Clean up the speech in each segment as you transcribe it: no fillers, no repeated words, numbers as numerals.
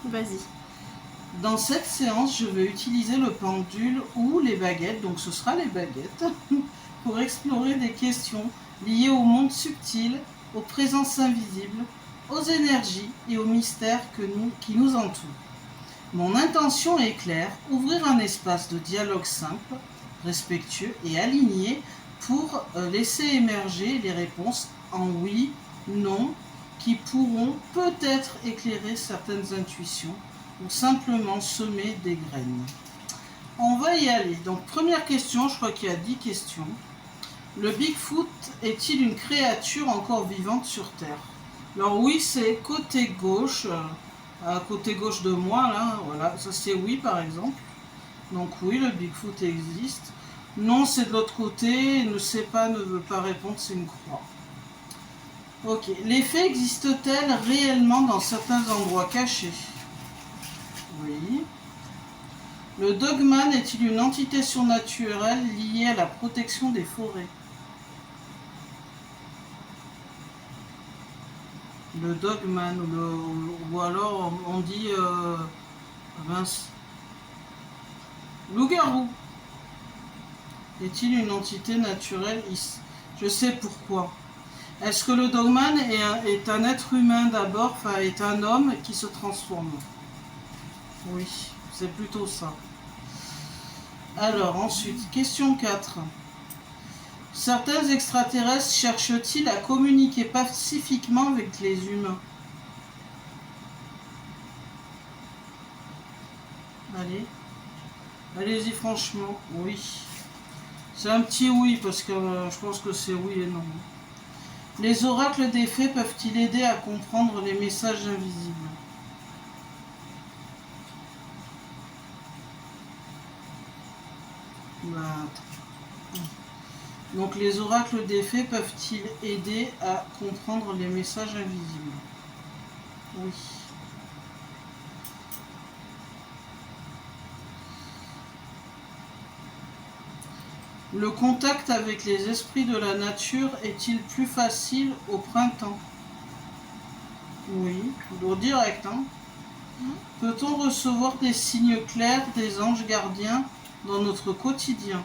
Vas-y. Dans cette séance, je vais utiliser le pendule ou les baguettes, donc ce sera les baguettes, pour explorer des questions liées au monde subtil, aux présences invisibles, aux énergies et aux mystères qui nous entourent. Mon intention est claire, ouvrir un espace de dialogue simple, respectueux et aligné pour laisser émerger les réponses en oui, non, qui pourront peut-être éclairer certaines intuitions ou simplement semer des graines. On va y aller. Donc première question, je crois qu'il y a 10 questions. Le Bigfoot est-il une créature encore vivante sur Terre? Alors oui, c'est côté gauche, à côté gauche de moi, là, voilà, ça c'est oui par exemple. Donc oui, le Bigfoot existe. Non, c'est de l'autre côté, ne sait pas, ne veut pas répondre, c'est une croix. Ok, les fées existent-elles réellement dans certains endroits cachés? Oui. Le Dogman est-il une entité surnaturelle liée à la protection des forêts? Le Dogman, ou alors on dit mince, loup-garou. Est-il une entité naturelle? Je sais pourquoi. Est-ce que le Dogman est un être humain d'abord, enfin est un homme qui se transforme? Oui, c'est plutôt ça. Alors ensuite, question 4. Certains extraterrestres cherchent-ils à communiquer pacifiquement avec les humains? Allez, allez-y franchement, oui. C'est un petit oui parce que je pense que c'est oui et non. Les oracles des fées peuvent-ils aider à comprendre les messages invisibles? Donc les oracles des fées peuvent-ils aider à comprendre les messages invisibles? Oui. Le contact avec les esprits de la nature est-il plus facile au printemps? Oui, toujours direct. Hein. Peut-on recevoir des signes clairs des anges gardiens dans notre quotidien?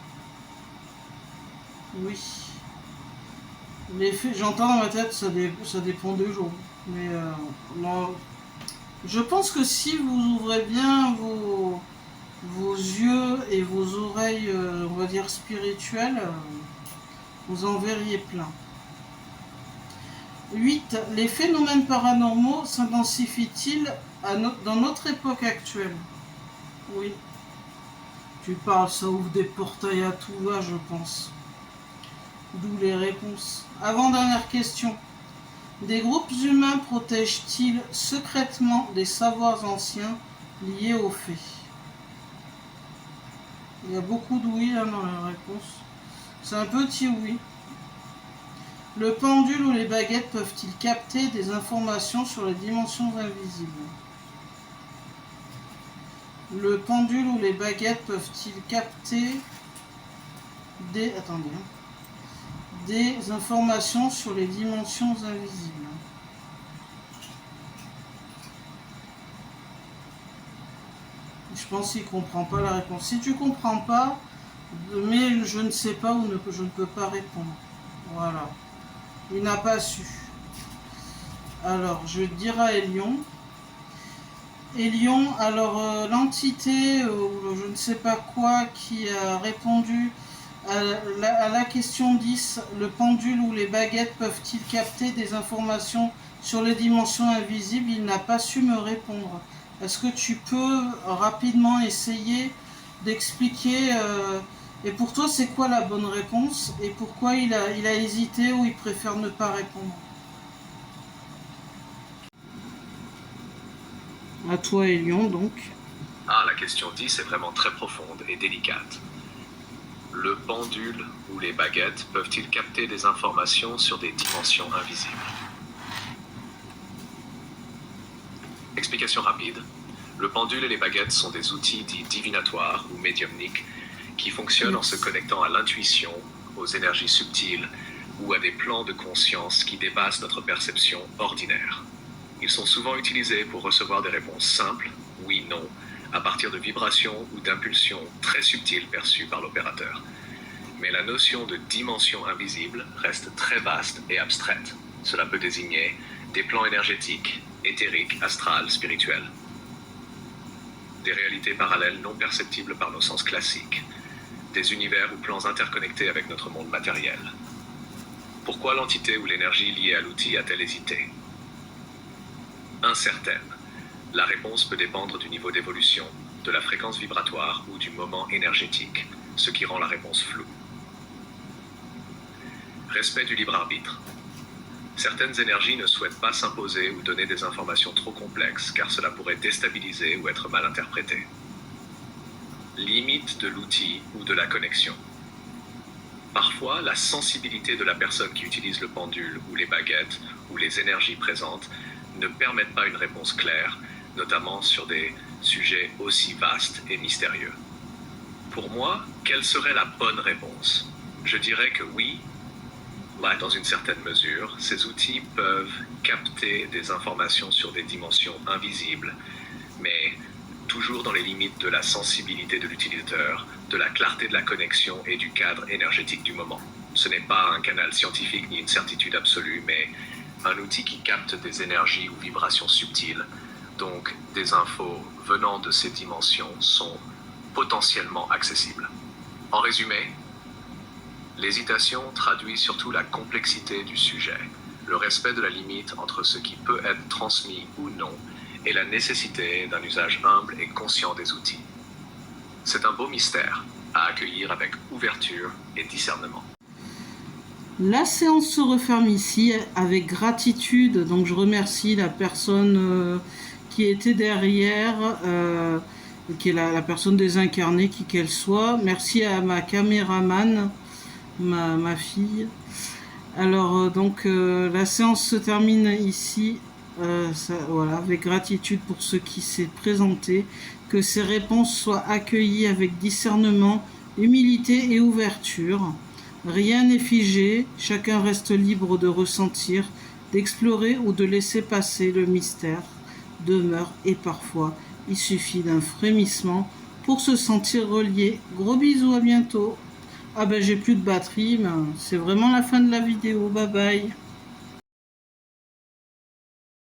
Oui. J'entends dans ma tête, ça dépend des jours. Mais non, je pense que si vous ouvrez bien vos yeux et vos oreilles, on va dire spirituelles, vous en verriez plein. 8. Les phénomènes paranormaux s'intensifient-ils dans notre époque actuelle? Oui. Tu parles, ça ouvre des portails à tout va, je pense. D'où les réponses. Avant-dernière question. Des groupes humains protègent-ils secrètement des savoirs anciens liés aux fées? Il y a beaucoup de oui là dans la réponse. C'est un petit oui. Le pendule ou les baguettes peuvent-ils capter des informations sur les dimensions invisibles? Le pendule ou les baguettes peuvent-ils capter des informations sur les dimensions invisibles? Je pense qu'il ne comprend pas la réponse. Si tu ne comprends pas, mais je ne sais pas ou je ne peux pas répondre. Voilà. Il n'a pas su. Alors, je dirai à Elion. Elion, alors l'entité, ou je ne sais pas quoi, qui a répondu à la question 10, le pendule ou les baguettes peuvent-ils capter des informations sur les dimensions invisibles? Il n'a pas su me répondre. Est-ce que tu peux rapidement essayer d'expliquer et pour toi c'est quoi la bonne réponse et pourquoi il a hésité ou il préfère ne pas répondre? À toi Elion donc. Ah, la question 10 est vraiment très profonde et délicate. Le pendule ou les baguettes peuvent-ils capter des informations sur des dimensions invisibles? Explication rapide. Le pendule et les baguettes sont des outils dits divinatoires ou médiumniques qui fonctionnent en se connectant à l'intuition, aux énergies subtiles ou à des plans de conscience qui dépassent notre perception ordinaire. Ils sont souvent utilisés pour recevoir des réponses simples, oui, non, à partir de vibrations ou d'impulsions très subtiles perçues par l'opérateur. Mais la notion de dimension invisible reste très vaste et abstraite. Cela peut désigner des plans énergétiques, éthériques, astrales, spirituels. Des réalités parallèles non perceptibles par nos sens classiques. Des univers ou plans interconnectés avec notre monde matériel. Pourquoi l'entité ou l'énergie liée à l'outil a-t-elle hésité? Incertaine. La réponse peut dépendre du niveau d'évolution, de la fréquence vibratoire ou du moment énergétique, ce qui rend la réponse floue. Respect du libre arbitre. Certaines énergies ne souhaitent pas s'imposer ou donner des informations trop complexes car cela pourrait déstabiliser ou être mal interprété. Limite de l'outil ou de la connexion. Parfois, la sensibilité de la personne qui utilise le pendule ou les baguettes ou les énergies présentes ne permettent pas une réponse claire, notamment sur des sujets aussi vastes et mystérieux. Pour moi, quelle serait la bonne réponse? Je dirais que oui, là, dans une certaine mesure, ces outils peuvent capter des informations sur des dimensions invisibles, mais toujours dans les limites de la sensibilité de l'utilisateur, de la clarté de la connexion et du cadre énergétique du moment. Ce n'est pas un canal scientifique ni une certitude absolue, mais un outil qui capte des énergies ou vibrations subtiles. Donc, des infos venant de ces dimensions sont potentiellement accessibles. En résumé, l'hésitation traduit surtout la complexité du sujet, le respect de la limite entre ce qui peut être transmis ou non, et la nécessité d'un usage humble et conscient des outils. C'est un beau mystère à accueillir avec ouverture et discernement. La séance se referme ici avec gratitude, donc je remercie la personne qui était derrière, qui est la personne désincarnée, qui qu'elle soit. Merci à ma caméraman, ma fille. Alors la séance se termine ici, voilà, avec gratitude pour ce qui s'est présenté, que ces réponses soient accueillies avec discernement, humilité et ouverture. Rien n'est figé, chacun reste libre de ressentir, d'explorer ou de laisser passer. Le mystère demeure et parfois il suffit d'un frémissement pour se sentir relié. Gros bisous, à bientôt. Ah ben j'ai plus de batterie, mais c'est vraiment la fin de la vidéo. Bye bye.